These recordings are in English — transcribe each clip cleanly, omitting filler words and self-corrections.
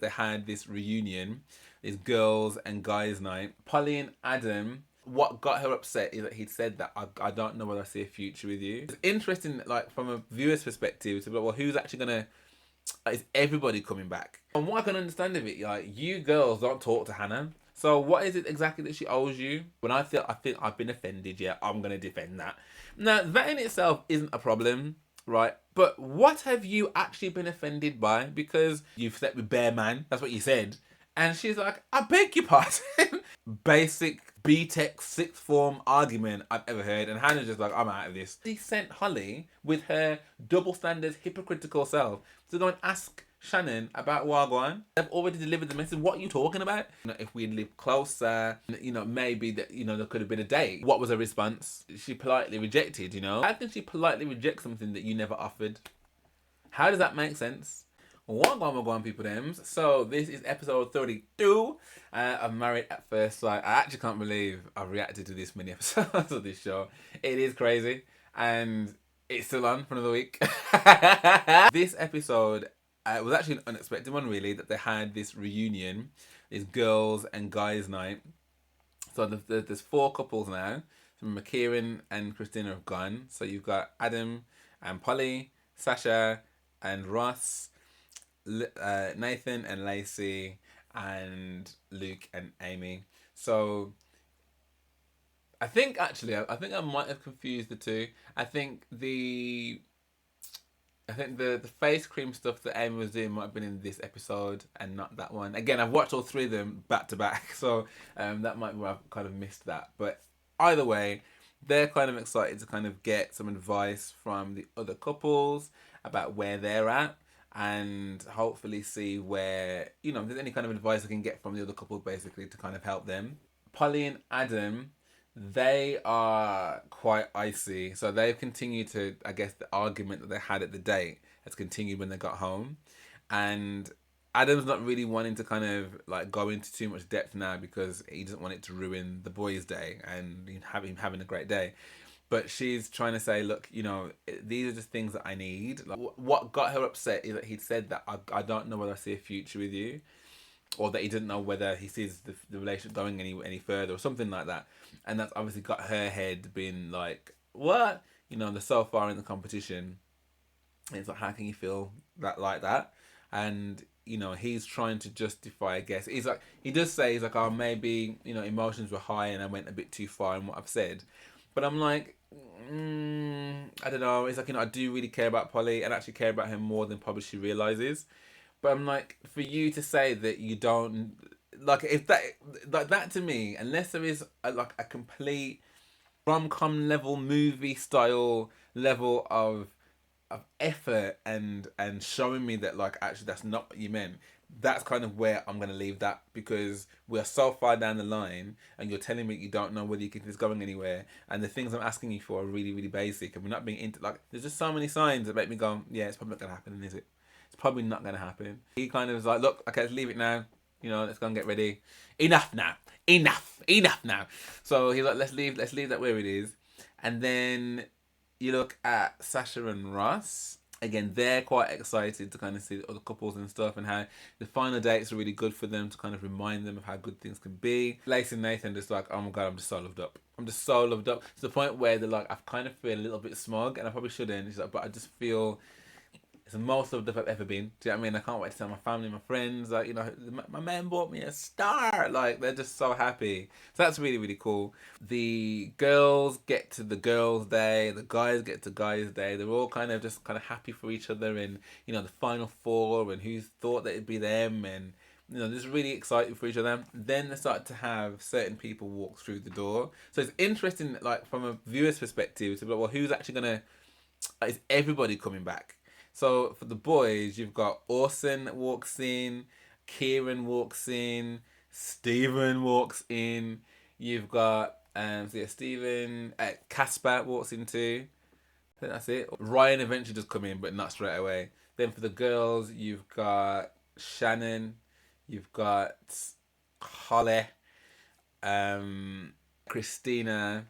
that they had this reunion, this girls and guys night. Polly and Adam, what got her upset is that he'd said that I don't know whether I see a future with you. It's interesting, like from a viewer's perspective, to be like, well, who's actually gonna? Is everybody coming back? And what I can understand of it, like you girls don't talk to Hannah. So what is it exactly that she owes you? When I think I've been offended, yeah, I'm gonna defend that. Now that in itself isn't a problem, right? But what have you actually been offended by? Because you've slept with Bear Man, that's what you said. And she's like, I beg your pardon. Basic BTEC sixth form argument I've ever heard. And Hannah's just like, I'm out of this. She sent Holly with her double standards hypocritical self to go and ask Shannon about Wagwan. They've already delivered the message. What are you talking about? You know, if we lived closer, you know, maybe that, you know, there could have been a date. What was her response? She politely rejected, you know. How can she politely reject something that you never offered? How does that make sense? Wagwan people thems. So this is episode 32 of Married at First Sight. I actually can't believe I've reacted to this many episodes of this show. It is crazy. And it's still on for another week. This episode was actually an unexpected one, really, that they had this reunion, this girls and guys night. So there's 4 couples now. So Kieran and Christina have gone. So you've got Adam and Polly, Sasha and Ross, Nathan and Lacey, and Luke and Amy. So I think I might have confused the two. I think the face cream stuff that Amy was doing might have been in this episode and not that one. Again, I've watched all 3 of them back to back, so that might be where I've kind of missed that. But either way, they're kind of excited to kind of get some advice from the other couples about where they're at, and hopefully see where, you know, if there's any kind of advice I can get from the other couple, basically, to kind of help them. Polly and Adam, they are quite icy. So they've continued to, I guess, the argument that they had at the date has continued when they got home. And Adam's not really wanting to kind of like go into too much depth now because he doesn't want it to ruin the boys' day and him having a great day. But she's trying to say, look, you know, these are just things that I need. Like, what got her upset is that he'd said that I don't know whether I see a future with you, or that he didn't know whether he sees the relationship going any further, or something like that. And that's obviously got her head being like, what? You know, they're so far in the competition. And it's like, how can you feel that like that? And, you know, he's trying to justify, I guess. He's like, he does say, he's like, oh, maybe, you know, emotions were high and I went a bit too far in what I've said. But I'm like, I don't know. It's like, you know, I do really care about Polly and actually care about her more than probably she realizes. But I'm like, for you to say that you don't, like, if that, like that to me, unless there is like a complete rom-com level movie style level of effort and showing me that, like, actually that's not what you meant, that's kind of where I'm going to leave that, because we're so far down the line and you're telling me you don't know whether you can this going anywhere, and the things I'm asking you for are really, really basic, and we're not being into, like, there's just so many signs that make me go, yeah, it's probably not going to happen, is it? It's probably not going to happen. He kind of was like, look, okay, let's leave it now. You know, let's go and get ready. Enough now. Enough now. So he's like, let's leave that where it is. And then you look at Sasha and Ross. Again, they're quite excited to kind of see the other couples and stuff, and how the final dates are really good for them to kind of remind them of how good things can be. Lacey and Nathan just like, oh my God, I'm just so loved up. I'm just so loved up. To the point where they're like, I kind of feel a little bit smug, and I probably shouldn't. She's like, but I just feel it's the most loved up I've ever been. Do you know what I mean? I can't wait to tell my family, my friends, like, you know, my man bought me a star. Like, they're just so happy. So that's really, really cool. The girls get to the girls' day, the guys get to guys' day. They're all kind of just kind of happy for each other, and, you know, the final 4 and who thought that it'd be them, and, you know, just really excited for each other. Then they start to have certain people walk through the door. So it's interesting, like, from a viewer's perspective, to be like, well, who's actually gonna, is everybody coming back? So for the boys, you've got Orson that walks in, Kieran walks in, Stephen walks in. You've got Stephen, Casper walks in too. I think that's it. Ryan eventually does come in, but not straight away. Then for the girls, you've got Shannon, you've got Holly, Christina,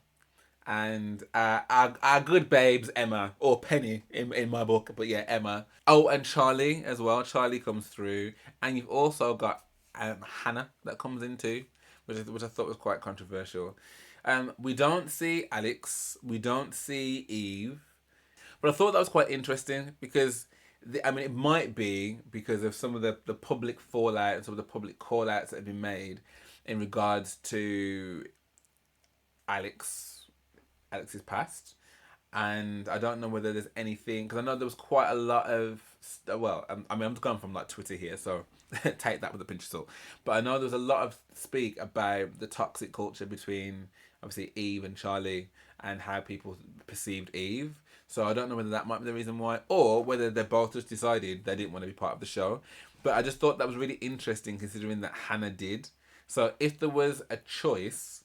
and our good babes Emma or Penny in my book, but yeah, Emma. Oh, and Charlie as well. Charlie comes through, and you've also got Hannah that comes in too, which I thought was quite controversial. We don't see Alex, we don't see Eve, but I thought that was quite interesting because I mean, it might be because of some of the public fallout and some of the public call outs that have been made in regards to Alex, Alex's past. And I don't know whether there's anything, because I know there was quite a lot of, well, I mean, I'm just going from like Twitter here, so take that with a pinch of salt. But I know there was a lot of speak about the toxic culture between obviously Eve and Charlie and how people perceived Eve. So I don't know whether that might be the reason why, or whether they both just decided they didn't want to be part of the show. But I just thought that was really interesting considering that Hannah did. So if there was a choice,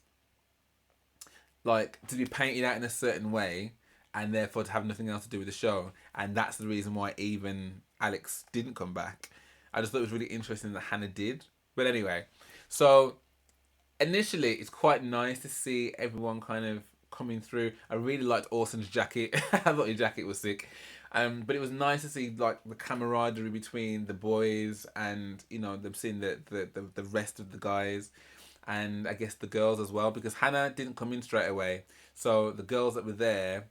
like to be painted out in a certain way, and therefore to have nothing else to do with the show, and that's the reason why even Alex didn't come back. I just thought it was really interesting that Hannah did. But anyway, so initially it's quite nice to see everyone kind of coming through. I really liked Orson's jacket. I thought his jacket was sick. But it was nice to see like the camaraderie between the boys and them seeing the rest of the guys, and I guess the girls as well, because Hannah didn't come in straight away. So the girls that were there,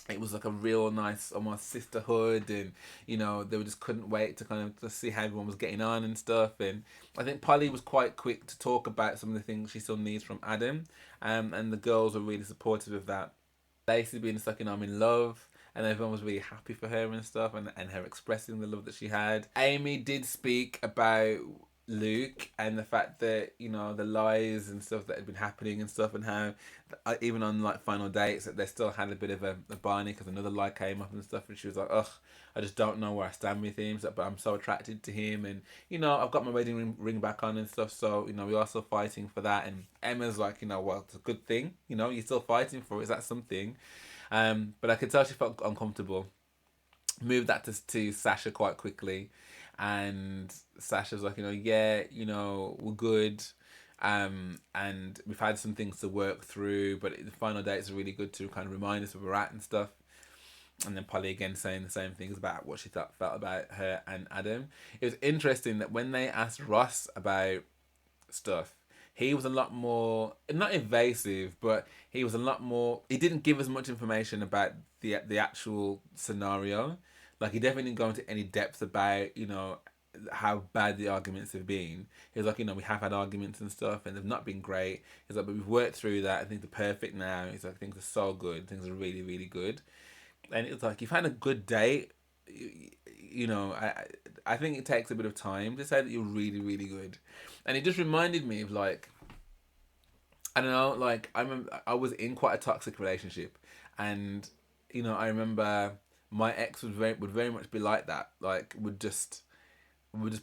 it was like a real nice almost sisterhood, and they just couldn't wait to kind of to see how everyone was getting on and stuff. And I think Polly was quite quick to talk about some of the things she still needs from Adam, and the girls were really supportive of that. Lacey being stuck in I'm in love, and everyone was really happy for her and stuff, and her expressing the love that she had. Amy did speak about Luke and the fact that the lies and stuff that had been happening and stuff, and how even on like final dates that they still had a bit of a Barney because another lie came up and stuff, and she was like, ugh, I just don't know where I stand with him, but I'm so attracted to him, and I've got my wedding ring back on and stuff, so we are still fighting for that. And Emma's like, well, it's a good thing, you're still fighting for it, is that something? But I could tell she felt uncomfortable. Moved that to Sasha quite quickly, and Sasha's like, yeah, we're good, and we've had some things to work through, but the final dates are really good to kind of remind us where we're at and stuff. And then Polly again saying the same things about what she felt about her and Adam. It was interesting that when they asked Ross about stuff, he was a lot more, not invasive, but he was a lot more, he didn't give as much information about the actual scenario. Like, he definitely didn't go into any depth about how bad the arguments have been. He was like, we have had arguments and stuff, and they've not been great. He's like, but we've worked through that. I think they're perfect now. He's like, things are so good. Things are really, really good. And it's like, you've had a good date. I think it takes a bit of time to say that you're really, really good. And it just reminded me of like, I don't know, like I remember I was in quite a toxic relationship, and I remember my ex would very much be like that. Like would just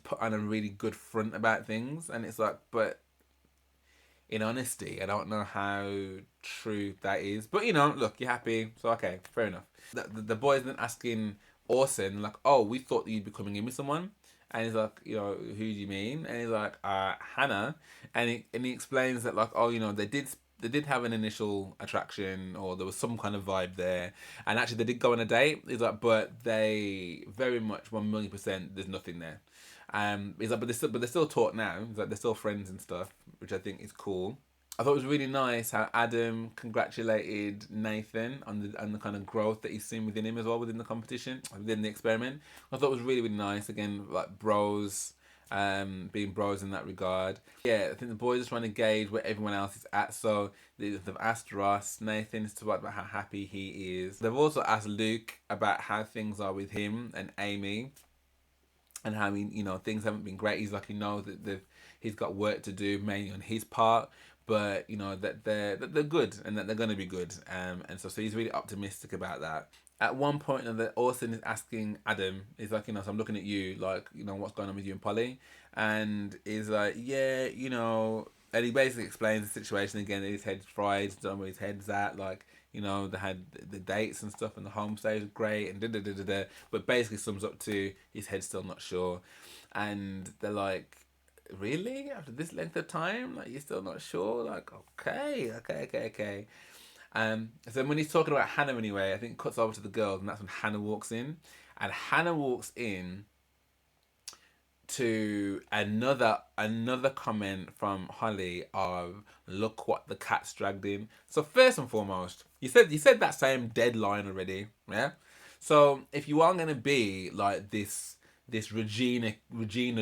put on a really good front about things, and it's like, but in honesty, I don't know how true that is. But look, you're happy, so okay, fair enough. The boys then asking Orson like, oh, we thought that you'd be coming in with someone. And he's like, who do you mean? And he's like, Hannah. And he explains that like, oh, they did have an initial attraction, or there was some kind of vibe there, and actually they did go on a date. He's like, but they very much 1,000,000% there's nothing there. He's like, but they still talk now. He's like, they're still friends and stuff, which I think is cool. I thought it was really nice how Adam congratulated Nathan on the kind of growth that he's seen within him as well, within the competition, within the experiment. I thought it was really, really nice. Again, like bros, being bros in that regard. Yeah, I think the boys are trying to gauge where everyone else is at. So they've asked Ross, Nathan to talk about how happy he is. They've also asked Luke about how things are with him and Amy, and how things haven't been great. He's like, that he's got work to do mainly on his part, but that they're good and that they're gonna be good. And so he's really optimistic about that. At one point, that Orson is asking Adam, he's like, so I'm looking at you, like, what's going on with you and Polly, and he's like, yeah, and he basically explains the situation again. That his head's fried, don't know where his head's at, like. They had the dates and stuff, and the home stay was great, and da. But basically sums up to his head's still not sure. And they're like, really? After this length of time? Like, you're still not sure? Like, okay. So when he's talking about Hannah anyway, I think it cuts over to the girls, and that's when Hannah walks in. And Hannah walks in to another comment from Holly of look what the cat's dragged in. So first and foremost, you said that same deadline already, yeah. So if you are gonna be like this Regina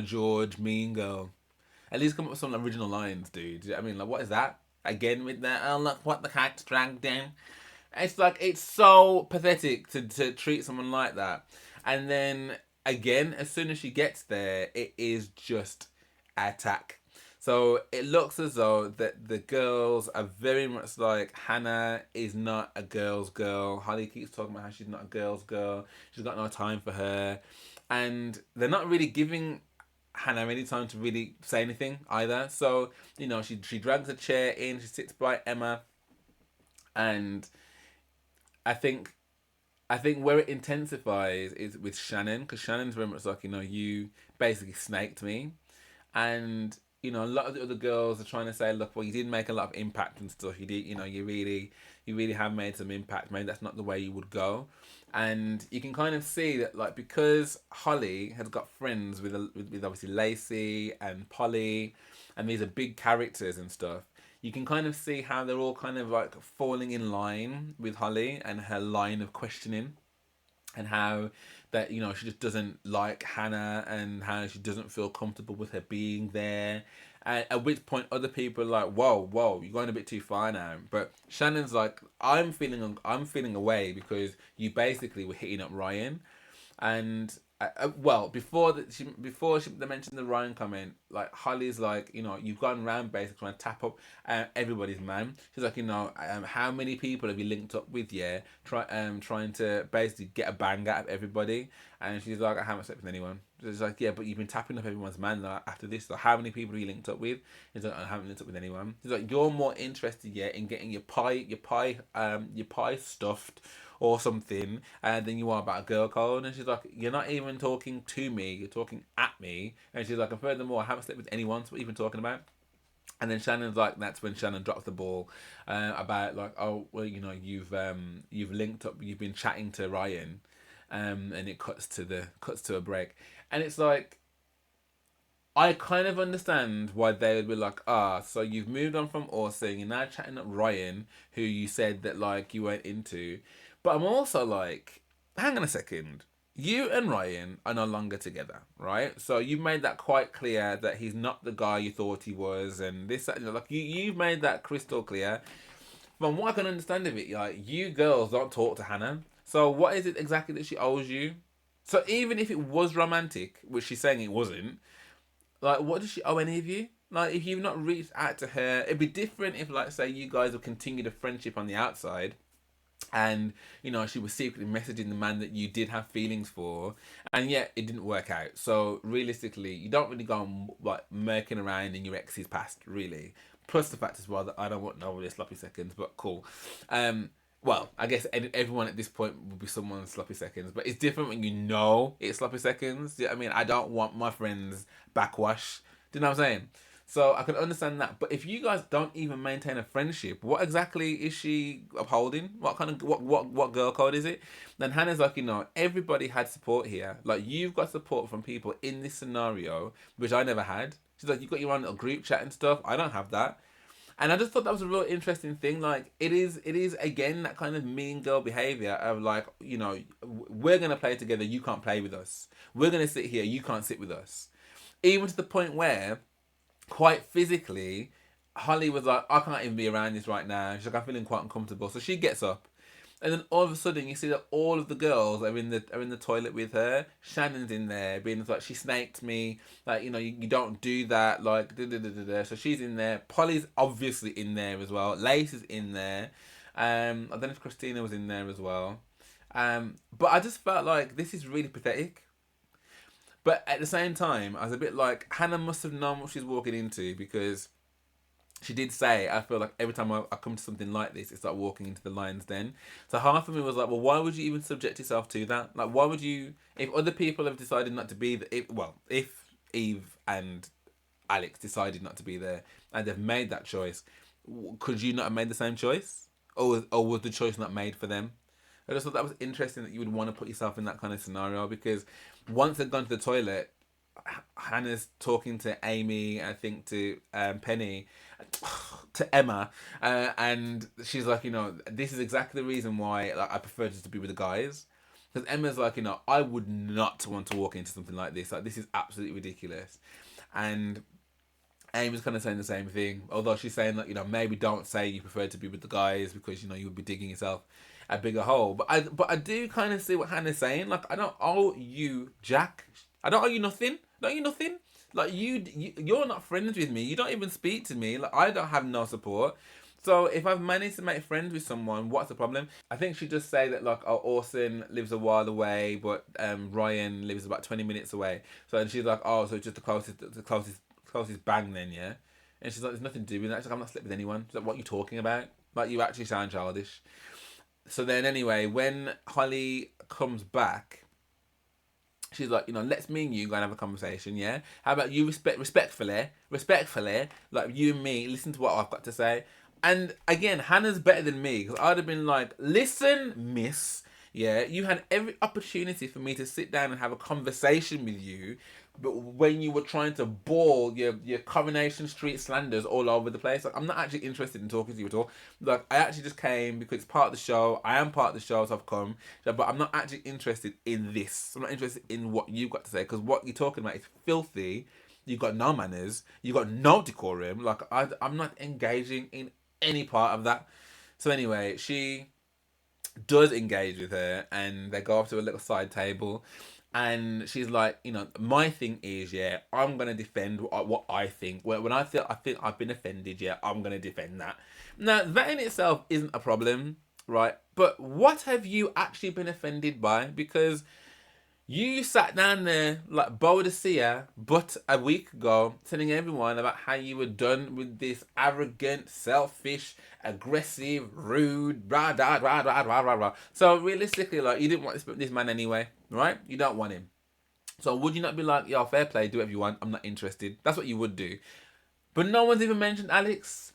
George mean girl, at least come up with some original lines, dude. Do you know what I mean? Like, what is that? Again with that, oh, look what the cat's dragged in. It's like, it's so pathetic to treat someone like that. And then, again, as soon as she gets there, it is just attack. So it looks as though that the girls are very much like Hannah is not a girl's girl. Holly keeps talking about how she's not a girl's girl. She's got no time for her. And they're not really giving Hannah any time to really say anything either. So, she drags a chair in, she sits by Emma, and I think where it intensifies is with Shannon, because Shannon's very much like, you basically snaked me. And, a lot of the other girls are trying to say, look, well, you did make a lot of impact and stuff. You did, you really have made some impact. Maybe that's not the way you would go. And you can kind of see that, like, because Holly has got friends with obviously Lacey and Polly, and these are big characters and stuff, you can kind of see how they're all kind of like falling in line with Holly and her line of questioning, and how that she just doesn't like Hannah, and how she doesn't feel comfortable with her being there. And at which point other people are like, whoa, you're going a bit too far now. But Shannon's like, I'm feeling away because you basically were hitting up Ryan. And well, before they mentioned the Ryan comment, like Holly's like, you've gone around basically trying to tap up everybody's man. She's like, how many people have you linked up with? Yeah, trying to basically get a bang out of everybody. And she's like, I haven't slept with anyone. She's like, yeah, but you've been tapping up everyone's man after this. So how many people are you linked up with? He's like, I haven't linked up with anyone. She's like, you're more interested, yeah, in getting your pie stuffed or something, and then you are about a girl code. And she's like, you're not even talking to me, you're talking at me. And she's like, and furthermore, I haven't slept with anyone, so what are you even talking about? And then Shannon's like, that's when Shannon drops the ball about like, oh well, you've linked up, you've been chatting to Ryan, and it cuts to a break, and it's like, I kind of understand why they would be like, so you've moved on from Orson, you're now chatting up Ryan, who you said that like you weren't into. But I'm also like, hang on a second. You and Ryan are no longer together, right? So you've made that quite clear that he's not the guy you thought he was, and this, like you've made that crystal clear. From what I can understand of it, like, you girls don't talk to Hannah. So what is it exactly that she owes you? So even if it was romantic, which she's saying it wasn't, like, what does she owe any of you? Like, if you've not reached out to her, it'd be different if, like, say, you guys have continued a friendship on the outside, and she was secretly messaging the man that you did have feelings for, and yet it didn't work out. So realistically, you don't really go and like murking around in your ex's past, really. Plus the fact as well that I don't want no of their sloppy seconds, but cool. Well, I guess everyone at this point will be someone's sloppy seconds, but it's different when you know it's sloppy seconds. I mean, I don't want my friends backwash. Do you know what I'm saying? So I can understand that. But if you guys don't even maintain a friendship, what exactly is she upholding? What kind of what girl code is it? Then Hannah's like, everybody had support here. Like, you've got support from people in this scenario, which I never had. She's like, you've got your own little group chat and stuff. I don't have that. And I just thought that was a real interesting thing. Like, it is again that kind of mean girl behavior of like, we're gonna play together, you can't play with us. We're gonna sit here, you can't sit with us. Even to the point where, quite physically, Holly was like, I can't even be around this right now. She's like, I'm feeling quite uncomfortable. So she gets up, and then all of a sudden you see that all of the girls are in the toilet with her. Shannon's in there being like, she snaked me, like, you don't do that, like da da da da da. So she's in there. Polly's obviously in there as well. Lace is in there. I don't know if Christina was in there as well. But I just felt like this is really pathetic. But at the same time, I was a bit like, Hannah must have known what she's walking into, because she did say, I feel like every time I come to something like this, it's like walking into the lion's den. So half of me was like, well, why would you even subject yourself to that? Like, why would you, if other people have decided not to be there, if Eve and Alex decided not to be there and they've made that choice, could you not have made the same choice? or was the choice not made for them? I just thought that was interesting that you would want to put yourself in that kind of scenario, because once they've gone to the toilet, Hannah's talking to Amy, I think to Penny, to Emma, and she's like, this is exactly the reason why, like, I prefer just to be with the guys. Because Emma's like, I would not want to walk into something like this. Like, this is absolutely ridiculous. And Amy's kind of saying the same thing, although she's saying that, maybe don't say you prefer to be with the guys, because, you would be digging yourself a bigger hole. But I do kind of see what Hannah's saying. Like, I don't owe you Jack. I don't owe you nothing. I don't owe you nothing. Like, you're not friends with me. You don't even speak to me. Like, I don't have no support. So if I've managed to make friends with someone, what's the problem? I think she'd just say that, like, Orson lives a while away, but Ryan lives about 20 minutes away. So, and she's like, oh, so it's just the closest bang then, yeah? And she's like, there's nothing to do with that. She's like, I'm not slept with anyone. She's like, what are you talking about? Like, you actually sound childish. So then anyway, when Holly comes back, she's like, let's me and you go and have a conversation, yeah? How about you respectfully, like, you and me, listen to what I've got to say. And again, Hannah's better than me, because I'd have been like, listen, miss, yeah, you had every opportunity for me to sit down and have a conversation with you, but when you were trying to ball your Coronation Street slanders all over the place, like, I'm not actually interested in talking to you at all. Like, I actually just came because it's part of the show. I am part of the show, so I've come. But I'm not actually interested in this. I'm not interested in what you've got to say, because what you're talking about is filthy. You've got no manners. You've got no decorum. Like, I'm not engaging in any part of that. So anyway, she does engage with her, and they go off to a little side table. And she's like, my thing is, yeah, I'm gonna defend what I think. When I think I've been offended, yeah, I'm gonna defend that. Now, that in itself isn't a problem, right? But what have you actually been offended by? Because you sat down there like Boadicea but a week ago, telling everyone about how you were done with this arrogant, selfish, aggressive, rude, rah, rah, rah, rah, rah, rah, rah. So realistically, like, you didn't want this man anyway, right? You don't want him. So would you not be like, yo, fair play, do whatever you want, I'm not interested? That's what you would do. But no one's even mentioned Alex.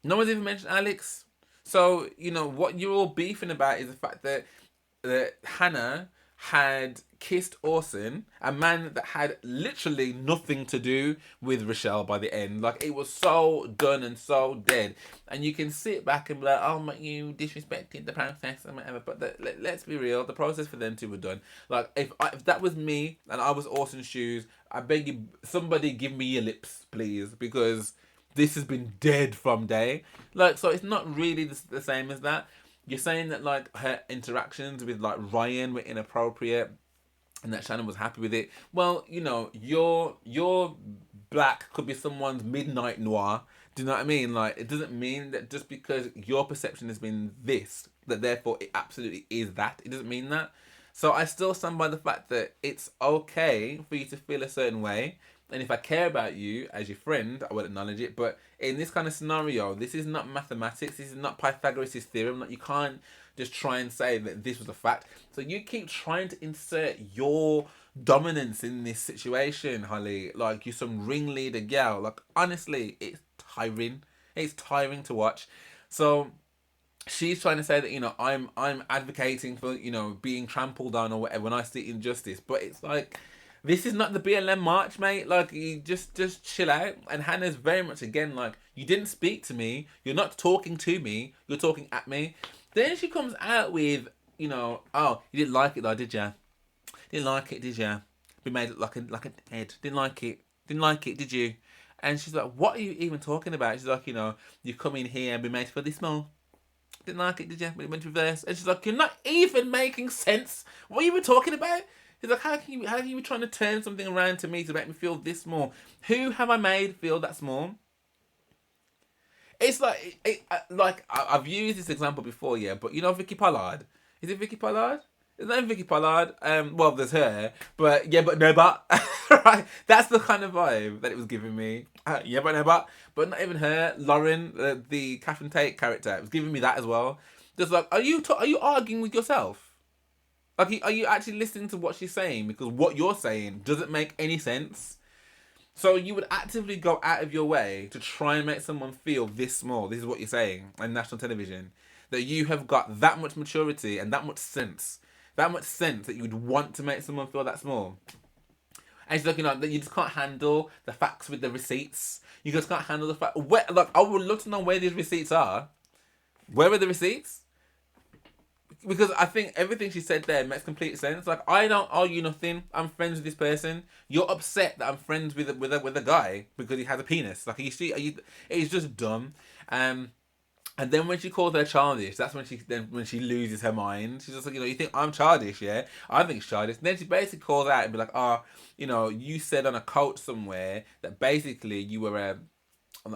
No one's even mentioned Alex. So, what you're all beefing about is the fact that Hannah had kissed Orson, a man that had literally nothing to do with Rochelle by the end. Like, it was so done and so dead. And you can sit back and be like, oh, but you disrespected the process and whatever. But let's be real, the process for them two were done. Like, if that was me and I was Orson's shoes, I beg you, somebody give me your lips, please. Because this has been dead from day. Like, so it's not really the same as that. You're saying that, like, her interactions with, like, Ryan were inappropriate and that Shannon was happy with it. Well, your black could be someone's midnight noir. Do you know what I mean? Like, it doesn't mean that just because your perception has been this, that therefore it absolutely is that. It doesn't mean that. So I still stand by the fact that it's okay for you to feel a certain way. And if I care about you as your friend, I will acknowledge it. But in this kind of scenario, this is not mathematics. This is not Pythagoras' theorem. Like, you can't just try and say that this was a fact. So you keep trying to insert your dominance in this situation, Holly. Like, you're some ringleader gal. Like, honestly, it's tiring. It's tiring to watch. So she's trying to say that, I'm advocating for, being trampled on or whatever when I see injustice. But it's like, this is not the BLM march, mate. Like, you just chill out. And Hannah's very much, again, like, you didn't speak to me. You're not talking to me. You're talking at me. Then she comes out with, oh, you didn't like it though, did ya? Didn't like it, did ya? We made it like a head. Didn't like it. Didn't like it, did you? And she's like, what are you even talking about? She's like, you come in here and be made for this small. Didn't like it, did you? But it went reverse. And she's like, you're not even making sense. What are you even talking about? He's like, how can you be trying to turn something around to me to make me feel this small? Who have I made feel that small? It's like, I've used this example before, yeah, but Vicky Pollard? Is it Vicky Pollard? It's not Vicky Pollard. Well, there's her, but yeah, but no, but right. That's the kind of vibe that it was giving me. Yeah, but no, but not even her. Lauren, the Catherine Tate character, it was giving me that as well. Just like, are you arguing with yourself? Like, are you actually listening to what she's saying? Because what you're saying doesn't make any sense. So you would actively go out of your way to try and make someone feel this small. This is what you're saying on national television. that you have got that much maturity and that much sense that you would want to make someone feel that small. And she's like, that you just can't handle the facts with the receipts. You just can't handle the fact. Where, like, I would love to know where these receipts are. Where are the receipts? Because I think everything she said there makes complete sense. Like, I don't owe you nothing. I'm friends with this person. You're upset that I'm friends with a guy because he has a penis. Like, it's just dumb. And then when she calls her childish, that's when she loses her mind. She's just like, you think I'm childish, yeah? I think it's childish. And then she basically calls out and be like, you said on a coach somewhere that basically you were a,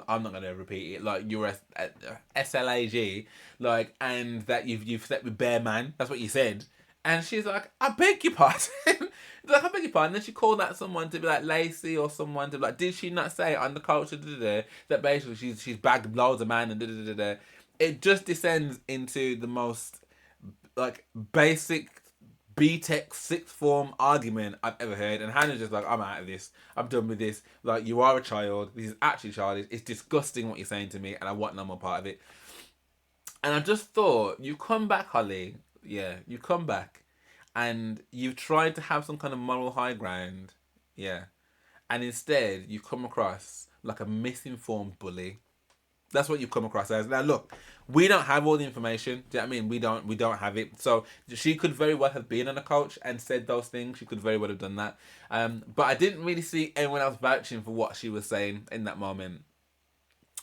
I'm not gonna repeat it. Like, you were a SLAG, like, and that you've slept with Bear Man. That's what you said. And she's like, I beg your pardon. Like, I beg your pardon. And then she called out someone to be like Lacey or someone to be like, did she not say on the culture that basically she's bagged loads of man and. It just descends into the most like basic BTEC sixth form argument I've ever heard. And Hannah's just like, I'm out of this. I'm done with this. Like, you are a child. This is actually childish. It's disgusting what you're saying to me, and I want no more part of it. And I just thought, you come back, Holly. Yeah, you come back, and you've tried to have some kind of moral high ground. Yeah. And instead, you come across like a misinformed bully. That's what you've come across as. Now, look, we don't have all the information. Do you know what I mean? We don't have it. So she could very well have been on a coach and said those things. She could very well have done that. But I didn't really see anyone else vouching for what she was saying in that moment.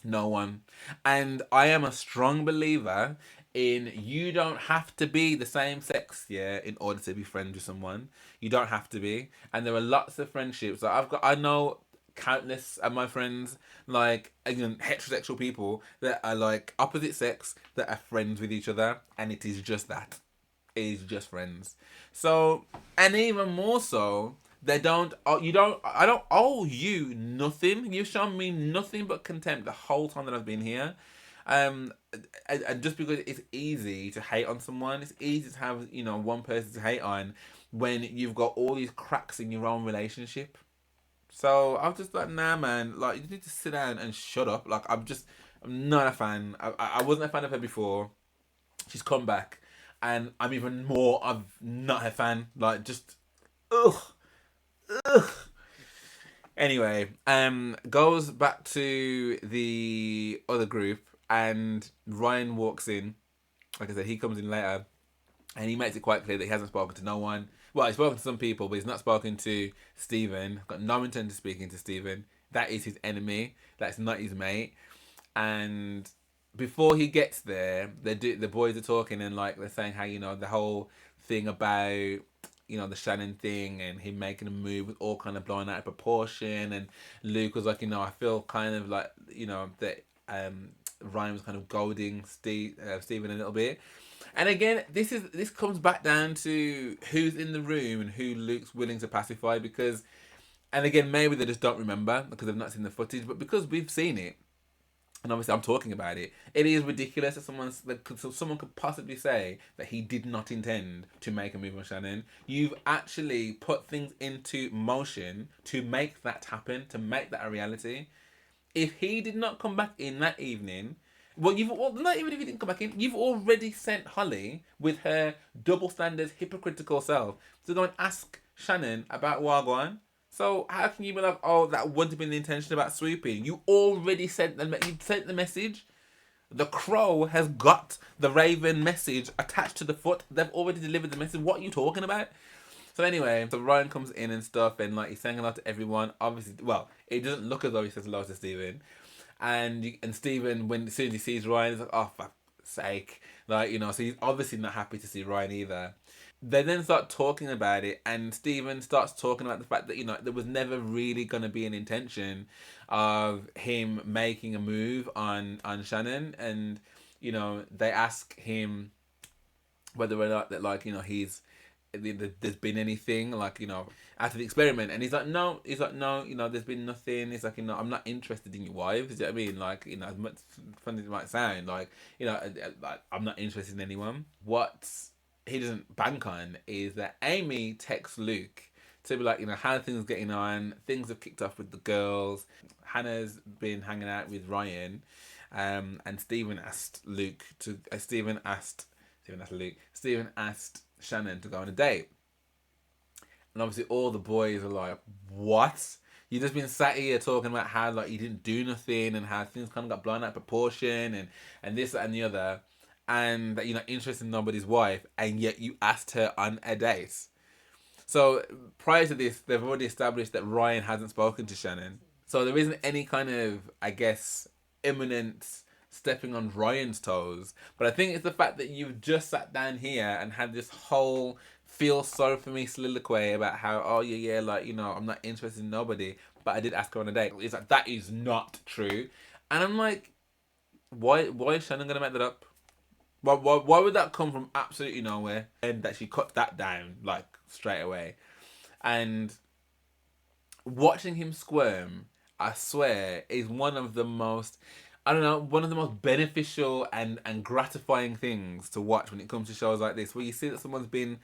No one. And I am a strong believer in you don't have to be the same sex, yeah, in order to be friends with someone. You don't have to be. And there are lots of friendships that I know countless of my friends, like, again, heterosexual people that are like opposite sex that are friends with each other, and it is just that. It is just friends. So, and even more so, I don't owe you nothing. You've shown me nothing but contempt the whole time that I've been here. And just because it's easy to hate on someone, it's easy to have, one person to hate on when you've got all these cracks in your own relationship. So I was just like, nah, man. Like, you need to sit down and shut up. Like, I'm not a fan. I wasn't a fan of her before. She's come back, and I'm even more of not a fan. Like, just ugh, ugh. Anyway, goes back to the other group, and Ryan walks in. Like I said, he comes in later, and he makes it quite clear that he hasn't spoken to no one. Well, he's spoken to some people, but he's not spoken to Stephen. Got no intention of speaking to Stephen. That is his enemy. That's not his mate. And before he gets there, the boys are talking, and like they're saying how the whole thing about the Shannon thing and him making a move was all kind of blown out of proportion. And Luke was like, I feel kind of like that Ryan was kind of goading Stephen a little bit. And again, this comes back down to who's in the room and who Luke's willing to pacify, because, and again, maybe they just don't remember because they've not seen the footage, but because we've seen it, and obviously I'm talking about it, it is ridiculous that someone could possibly say that he did not intend to make a move on Shannon. You've actually put things into motion to make that happen, to make that a reality. If he did not come back in that evening, not even if he didn't come back in, you've already sent Holly with her double standards, hypocritical self to go and ask Shannon about Wagwan. So how can you be like, oh, that wouldn't have been the intention about swooping? You already sent the message. The crow has got the raven message attached to the foot. They've already delivered the message. What are you talking about? So anyway, so Ryan comes in and stuff, and like he's saying hello to everyone. Obviously, well, it doesn't look as though he says hello to Stephen. And Stephen, as soon as he sees Ryan, he's like, oh, fuck's sake. Like, so he's obviously not happy to see Ryan either. They then start talking about it, and Stephen starts talking about the fact that, there was never really going to be an intention of him making a move on Shannon. And, they ask him whether or not that, like, there's been anything, like, after the experiment. And he's like, no, there's been nothing. He's like, I'm not interested in your wives. Do you know what I mean? Like, as much fun as it might sound, like, like, I'm not interested in anyone. What he doesn't bank on is that Amy texts Luke to be like, how are things getting on? Things have kicked off with the girls. Hannah's been hanging out with Ryan. And Stephen asked Luke to. Stephen asked Shannon to go on a date. And obviously all the boys are like, what? You just been sat here talking about how like you didn't do nothing and how things kind of got blown out of proportion and this that, and the other, and that you're not interested in nobody's wife, and yet you asked her on a date. So prior to this, they've already established that Ryan hasn't spoken to Shannon. So there isn't any kind of, I guess, imminent stepping on Ryan's toes. But I think it's the fact that you've just sat down here and had this whole feel sorry for me soliloquy about how, oh yeah, like, you know, I'm not interested in nobody, but I did ask her on a date. It's like, that is not true. And I'm like, why is Shannon gonna make that up? Why would that come from absolutely nowhere? And that she cut that down like straight away. And watching him squirm, I swear, is one of the most, I don't know, one of the most beneficial and gratifying things to watch when it comes to shows like this, where you see that someone's been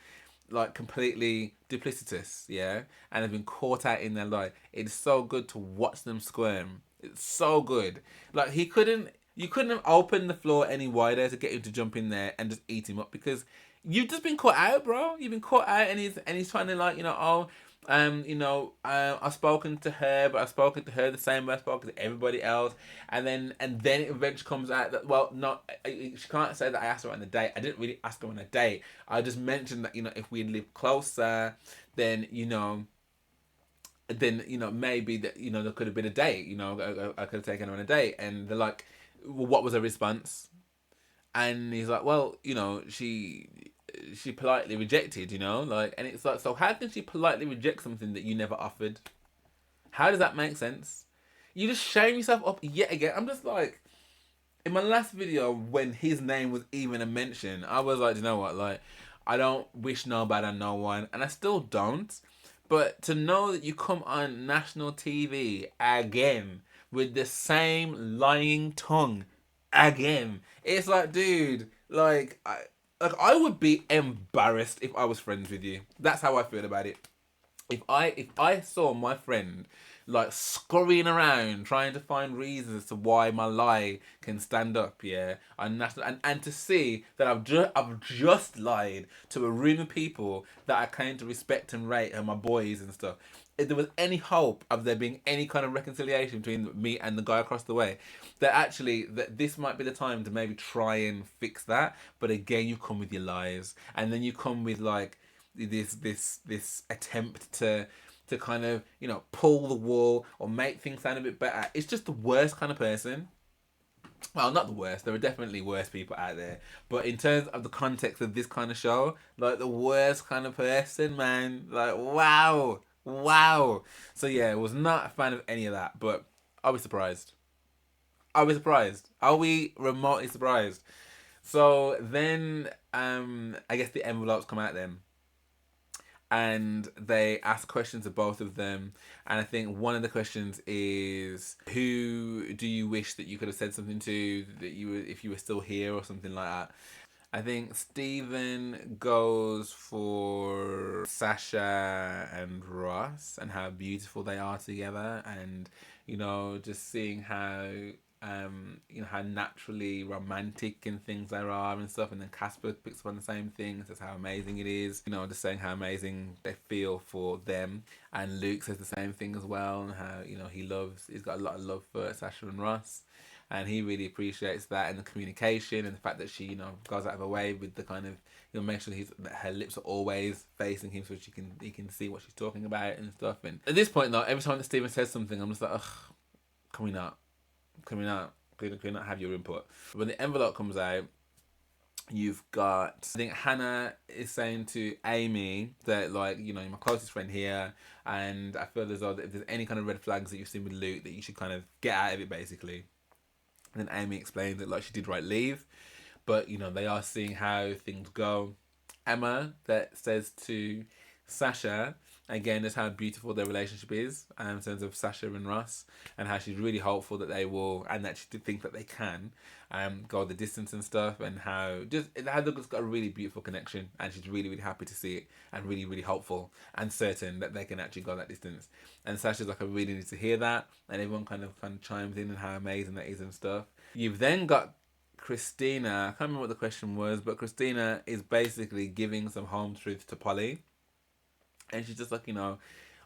like completely duplicitous, yeah, and have been caught out in their lie. It's so good to watch them squirm. It's so good. Like you couldn't have opened the floor any wider to get him to jump in there and just eat him up, because you've just been caught out, bro. You've been caught out, and he's trying to, like, you know, I've spoken to her, but I've spoken to her the same way I've spoken to everybody else, and then it eventually comes out that, well, no, she can't say that I asked her on a date. I didn't really ask her on a date. I just mentioned that, you know, if we lived closer, then maybe that, you know, there could have been a date. You know, I could have taken her on a date, and they're like, well, what was her response? And he's like, well, you know, she politely rejected, you know, like, and it's like, so how can she politely reject something that you never offered? How does that make sense? You just shame yourself up yet again. I'm just like, in my last video, when his name was even a mention, I was like, you know what, like, I don't wish no bad on no one, and I still don't. But to know that you come on national TV again with the same lying tongue again, it's like, dude, I would be embarrassed if I was friends with you. That's how I feel about it. If I saw my friend like scurrying around trying to find reasons as to why my lie can stand up, yeah, on national, and to see that I've just lied to a room of people that I came to respect and rate, and my boys and stuff. If there was any hope of there being any kind of reconciliation between me and the guy across the way, that this might be the time to maybe try and fix that. But again, you come with your lies, and then you come with like this attempt to kind of, you know, pull the wool or make things sound a bit better. It's just the worst kind of person. Well, not the worst. There are definitely worse people out there. But in terms of the context of this kind of show, like, the worst kind of person, man. Like, wow. Wow. So yeah, I was not a fan of any of that. But I'll be surprised. Are we surprised? Are we remotely surprised? So then, I guess the envelopes come out then, and they ask questions of both of them. And I think one of the questions is, who do you wish that you could have said something to, that you were, if you were still here, or something like that. I think Stephen goes for Sasha and Ross and how beautiful they are together, and, you know, just seeing how how naturally romantic and things there are and stuff. And then Casper picks up on the same thing, says how amazing it is, you know, just saying how amazing they feel for them. And Luke says the same thing as well, and how, you know, he's got a lot of love for Sasha and Ross, and he really appreciates that, and the communication, and the fact that she, you know, goes out of her way with the kind of, you know, make sure that her lips are always facing him so he can see what she's talking about and stuff. And at this point though, every time that Stephen says something, I'm just like, ugh, can we not? Can we not have your input? When the envelope comes out, you've got, I think Hannah is saying to Amy that, like, you know, you're my closest friend here, and I feel as though that if there's any kind of red flags that you've seen with Luke, that you should kind of get out of it, basically. And then Amy explains that, like, she did write leave, but, you know, they are seeing how things go. Emma that says to Sasha again, just how beautiful their relationship is in terms of Sasha and Ross, and how she's really hopeful that they will, and that she did think that they can go the distance and stuff, and how they've just got a really beautiful connection, and she's really, really happy to see it, and really, really hopeful and certain that they can actually go that distance. And Sasha's like, I really need to hear that, and everyone kind of chimes in and how amazing that is and stuff. You've then got Christina. I can't remember what the question was, but Christina is basically giving some home truths to Polly. And she's just like,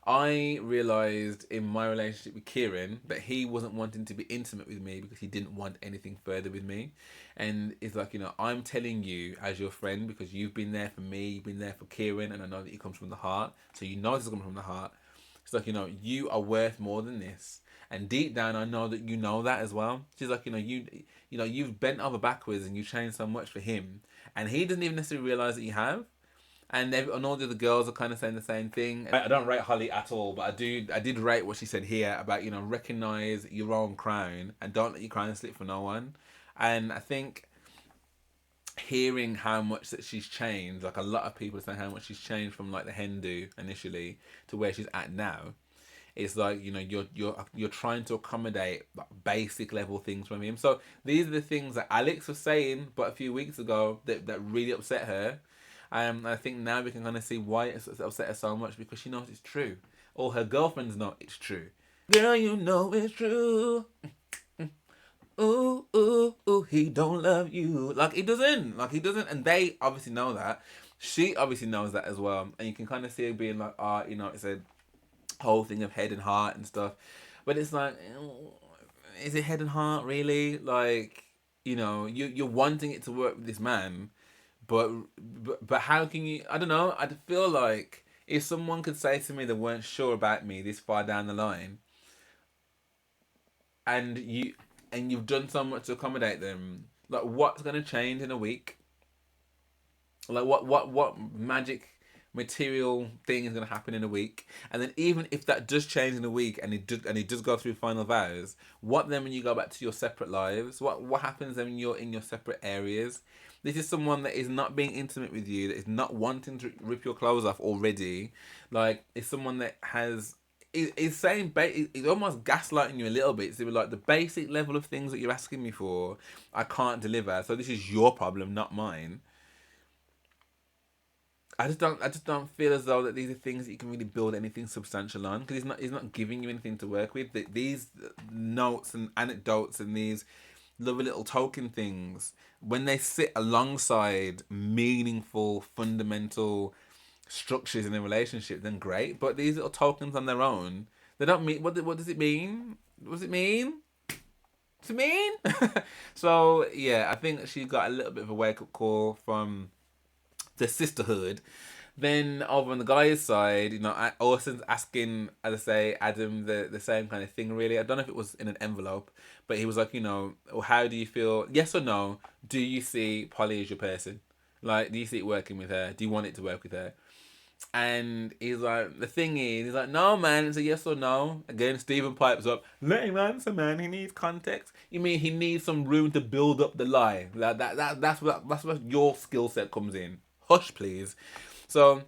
I realised in my relationship with Kieran that he wasn't wanting to be intimate with me because he didn't want anything further with me. And it's like, I'm telling you as your friend because you've been there for me, you've been there for Kieran, and I know that it comes from the heart. So you know this is coming from the heart. It's like, you are worth more than this. And deep down, I know that you know that as well. She's like, you've bent over backwards and you changed so much for him. And he doesn't even necessarily realise that you have. And all the other girls are kind of saying the same thing. I don't rate Holly at all, but I did rate what she said here about, recognise your own crown and don't let your crown slip for no one. And I think hearing how much that she's changed, like a lot of people are saying how much she's changed from like the Hindu initially to where she's at now. It's like, you're trying to accommodate like basic level things from him. So these are the things that Alex was saying, but a few weeks ago that really upset her. I think now we can kind of see why it's upset her so much, because she knows it's true. All her girlfriends know it's true. Girl, you know it's true. Ooh, ooh, ooh, he don't love you. Like he doesn't. And they obviously know that. She obviously knows that as well. And you can kind of see her being like, it's a whole thing of head and heart and stuff. But it's like, is it head and heart really? Like, you're wanting it to work with this man. But how can you? I don't know. I feel like if someone could say to me they weren't sure about me this far down the line, and you've done so much to accommodate them, like what's gonna change in a week? Like what magic material thing is gonna happen in a week? And then even if that does change in a week, and it does go through final vows, what then when you go back to your separate lives? What happens then when you're in your separate areas? This is someone that is not being intimate with you, that is not wanting to rip your clothes off already. Like, it's someone that is saying, it's almost gaslighting you a little bit. So, like, the basic level of things that you're asking me for, I can't deliver. So this is your problem, not mine. I just don't feel as though that these are things that you can really build anything substantial on, because he's not giving you anything to work with. These notes and anecdotes and these lovely little token things, when they sit alongside meaningful, fundamental structures in a relationship, then great. But these little tokens on their own, they don't mean. What does it mean? What does it mean? What's it mean? So yeah, I think she got a little bit of a wake up call from the sisterhood. Then over on the guy's side, Orson asking, as I say, Adam the same kind of thing. Really, I don't know if it was in an envelope, but he was like, how do you feel? Yes or no? Do you see Polly as your person? Like, do you see it working with her? Do you want it to work with her? And he's like, the thing is, he's like, no, man, it's a yes or no. Again, Stephen pipes up, let him answer, man. He needs context. You mean he needs some room to build up the lie? That's what your skill set comes in. Hush, please. So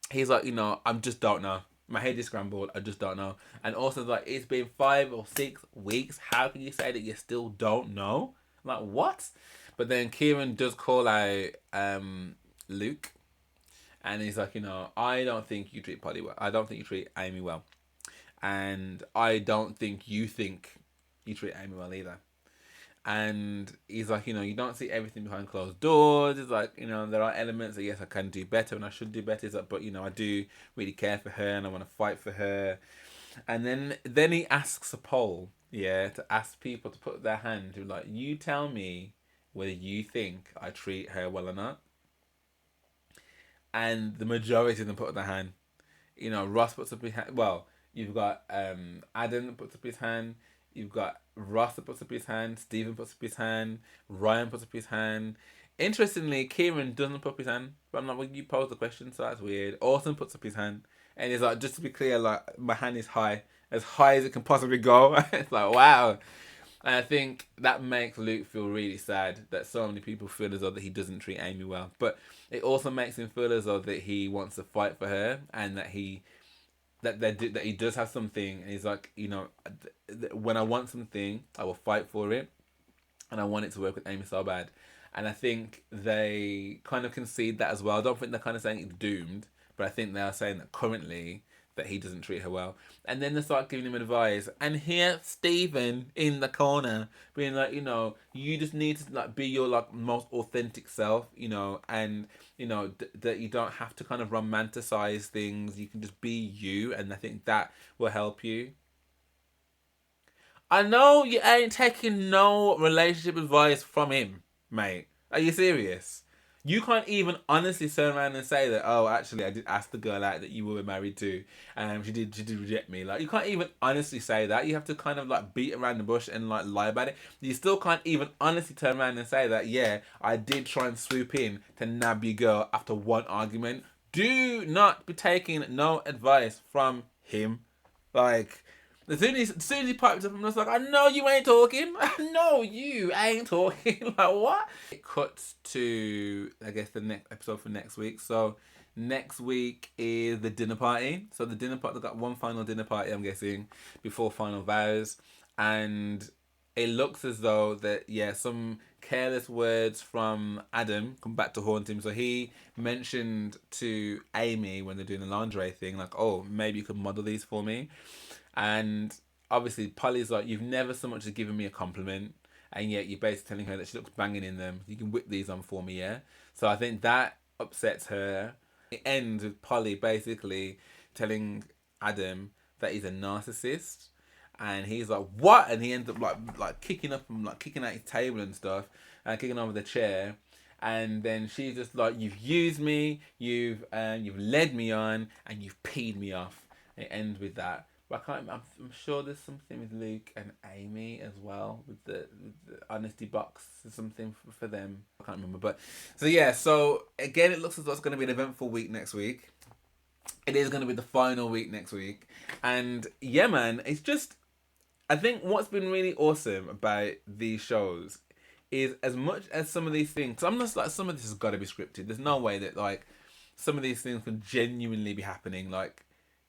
he's like, I just don't know. My head is scrambled. I just don't know. And also, like, it's been 5 or 6 weeks. How can you say that you still don't know? I'm like, what? But then Kieran does call out Luke. And he's like, I don't think you treat Polly well. I don't think you treat Amy well. And I don't think you treat Amy well either. And he's like, you don't see everything behind closed doors. It's like, there are elements that, yes, I can do better and I should do better. It's like, but, I do really care for her and I want to fight for her. And then he asks a poll, to ask people to put their hand to, like, you tell me whether you think I treat her well or not. And the majority of them put up their hand. Ross puts up his hand. Well, you've got Adam that puts up his hand. You've got Ross that puts up his hand. Stephen puts up his hand. Ryan puts up his hand. Interestingly, Kieran doesn't put up his hand. But I'm like, well, you posed the question, so that's weird. Orson puts up his hand. And he's like, just to be clear, like, my hand is high. As high as it can possibly go. It's like, wow. And I think that makes Luke feel really sad that so many people feel as though that he doesn't treat Amy well. But it also makes him feel as though that he wants to fight for her and that he that he does have something, and he's like, when I want something, I will fight for it, and I want it to work with Amy so bad. And I think they kind of concede that as well. I don't think they're kind of saying it's doomed, but I think they are saying that currently that he doesn't treat her well. And then they start giving him advice. And here Stephen in the corner being like, you just need to like be your like most authentic self, and that you don't have to kind of romanticize things. You can just be you, and I think that will help you. I know you ain't taking no relationship advice from him, mate. Are you serious? You can't even honestly turn around and say that, oh, actually, I did ask the girl out that you were married to, and she did reject me. Like, you can't even honestly say that. You have to kind of like beat around the bush and like lie about it. You still can't even honestly turn around and say that, yeah, I did try and swoop in to nab your girl after one argument. Do not be taking no advice from him. Like, as soon as he pipes up, I'm just like, I know you ain't talking. I know you ain't talking. Like, what? It cuts to, I guess, the next episode for next week. So next week is the dinner party. So the dinner party, they've got one final dinner party, I'm guessing, before final vows. And it looks as though that, some careless words from Adam come back to haunt him. So he mentioned to Amy when they're doing the lingerie thing, like, oh, maybe you could model these for me. And obviously Polly's like, you've never so much as given me a compliment, and yet you're basically telling her that she looks banging in them. You can whip these on for me, yeah? So I think that upsets her. It ends with Polly basically telling Adam that he's a narcissist, and he's like, what? And he ends up like kicking up and like kicking out his table and stuff, and kicking over the chair. And then she's just like, you've used me, you've led me on, and you've peed me off. It ends with that. But I'm sure there's something with Luke and Amy as well, with the honesty box or something for them. I can't remember. But so again, it looks as though it's going to be an eventful week next week. It is going to be the final week next week. And yeah, man, it's just, I think what's been really awesome about these shows is, as much as some of these things, I'm just like, some of this has got to be scripted. There's no way that like some of these things can genuinely be happening. Like,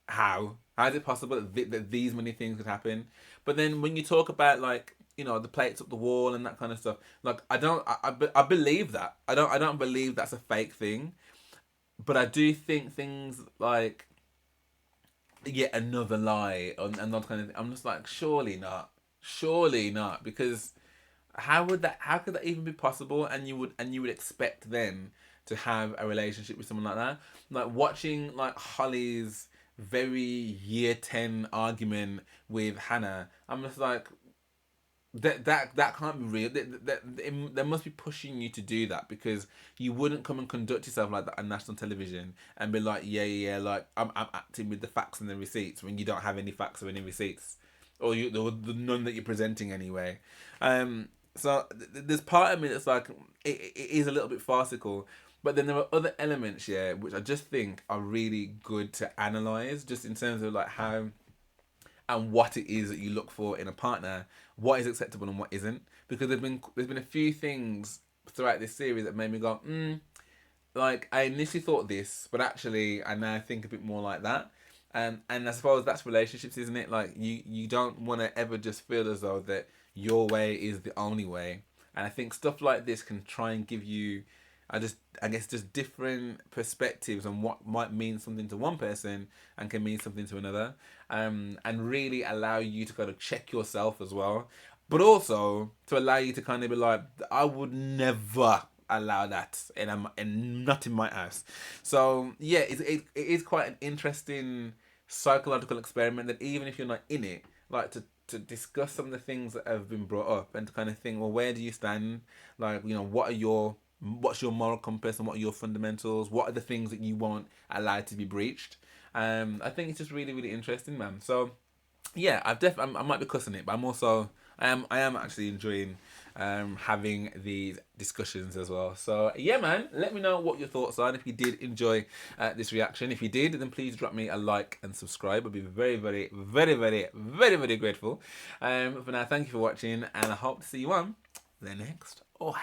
how is it possible that these many things could happen? But then when you talk about like, the plates up the wall and that kind of stuff, like I believe that. I don't believe that's a fake thing, but I do think things like yet another lie and that kind of thing, I'm just like, surely not, because how could that even be possible? And you would expect them to have a relationship with someone like that. Like watching like Holly's very year 10 argument with Hannah, I'm just like, that can't be real. They must be pushing you to do that, because you wouldn't come and conduct yourself like that on national television and be like, yeah, like I'm acting with the facts and the receipts, when you don't have any facts or any receipts, or the none that you're presenting anyway. So there's part of me that's like, it is a little bit farcical. But then there are other elements, which I just think are really good to analyse, just in terms of like how and what it is that you look for in a partner, what is acceptable and what isn't. Because there's been a few things throughout this series that made me go, like I initially thought this, but actually I now think a bit more like that. And I suppose that's relationships, isn't it? Like you don't want to ever just feel as though that your way is the only way. And I think stuff like this can try and give you, I guess just different perspectives on what might mean something to one person and can mean something to another, and really allow you to kind of check yourself as well, but also to allow you to kind of be like, I would never allow that and not in my house. So yeah, it is quite an interesting psychological experiment, that even if you're not in it, like to discuss some of the things that have been brought up and to kind of think, well, where do you stand? Like, what's your moral compass and what are your fundamentals? What are the things that you won't allow to be breached? I think it's just really, really interesting, man. So yeah, I might be cussing it, but I am actually enjoying having these discussions as well. So yeah, man, let me know what your thoughts are, and if you did enjoy this reaction. If you did, then please drop me a like and subscribe. I'd be very, very, very, very, very, very grateful. For now, thank you for watching, and I hope to see you on the next one.